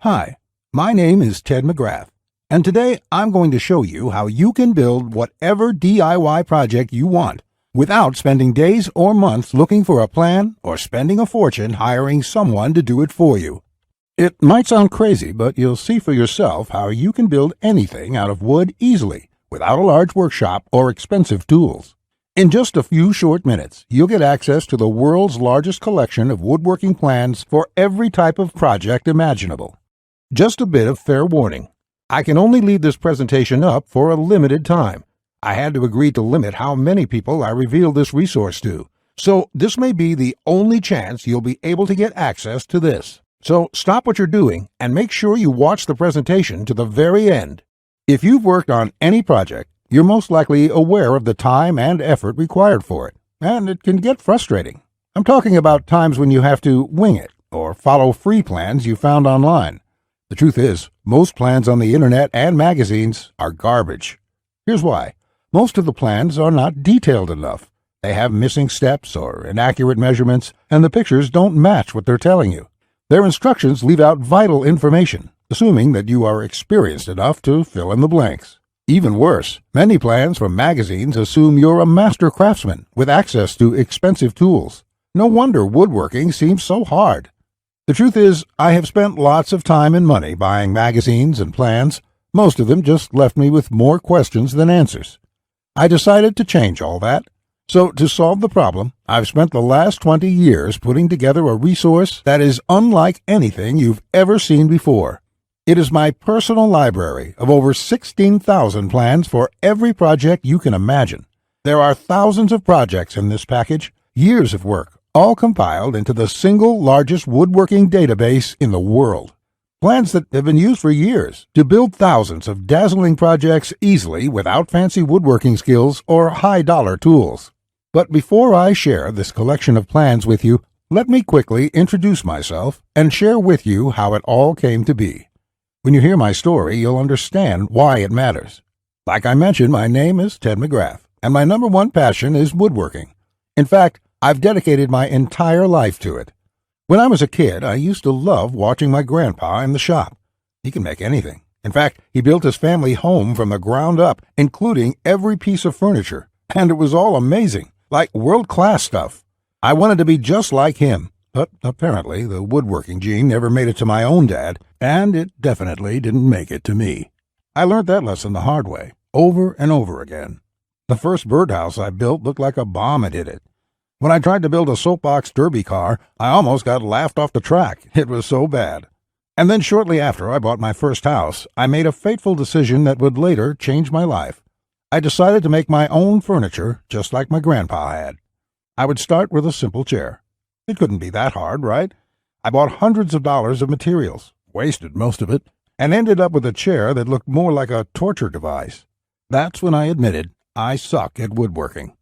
Hi, my name is Ted McGrath, and today I'm going to show you how you can build whatever DIY project you want without spending days or months looking for a plan or spending a fortune hiring someone to do it for you. It might sound crazy, but you'll see for yourself how you can build anything out of wood easily without a large workshop or expensive tools. In just a few short minutes, you'll get access to the world's largest collection of woodworking plans for every type of project imaginable. Just a bit of fair warning. I can only leave this presentation up for a limited time. I had to agree to limit how many people I reveal this resource to, so this may be the only chance you'll be able to get access to this. So stop what you're doing and make sure you watch the presentation to the very end. If you've worked on any project, you're most likely aware of the time and effort required for it, and it can get frustrating. I'm talking about times when you have to wing it or follow free plans you found online. The truth is, most plans on the internet and magazines are garbage. Here's why. Most of the plans are not detailed enough. They have missing steps or inaccurate measurements, and the pictures don't match what they're telling you. Their instructions leave out vital information, assuming that you are experienced enough to fill in the blanks. Even worse, many plans from magazines assume you're a master craftsman with access to expensive tools. No wonder woodworking seems so hard. The truth is, I have spent lots of time and money buying magazines and plans. Most of them just left me with more questions than answers. I decided to change all that. So to solve the problem, I've spent the last 20 years putting together a resource that is unlike anything you've ever seen before. It is my personal library of over 16,000 plans for every project you can imagine. There are thousands of projects in this package, years of work, all compiled into the single largest woodworking database in the world. Plans that have been used for years to build thousands of dazzling projects easily without fancy woodworking skills or high-dollar tools. But before I share this collection of plans with you, let me quickly introduce myself and share with you how it all came to be. When you hear my story, you'll understand why it matters. Like I mentioned, my name is Ted McGrath, and my number one passion is woodworking. In fact, I've dedicated my entire life to it. When I was a kid, I used to love watching my grandpa in the shop. He can make anything. In fact, he built his family home from the ground up, including every piece of furniture, and it was all amazing, like world-class stuff. I wanted to be just like him. But apparently the woodworking gene never made it to my own dad, and it definitely didn't make it to me. I learned that lesson the hard way, over and over again. The first birdhouse I built looked like a bomb had hit it. When I tried to build a soapbox derby car, I almost got laughed off the track. It was so bad. And then shortly after I bought my first house, I made a fateful decision that would later change my life. I decided to make my own furniture just like my grandpa had. I would start with a simple chair. It couldn't be that hard, right? I bought hundreds of dollars of materials, wasted most of it, and ended up with a chair that looked more like a torture device. That's when I admitted I suck at woodworking.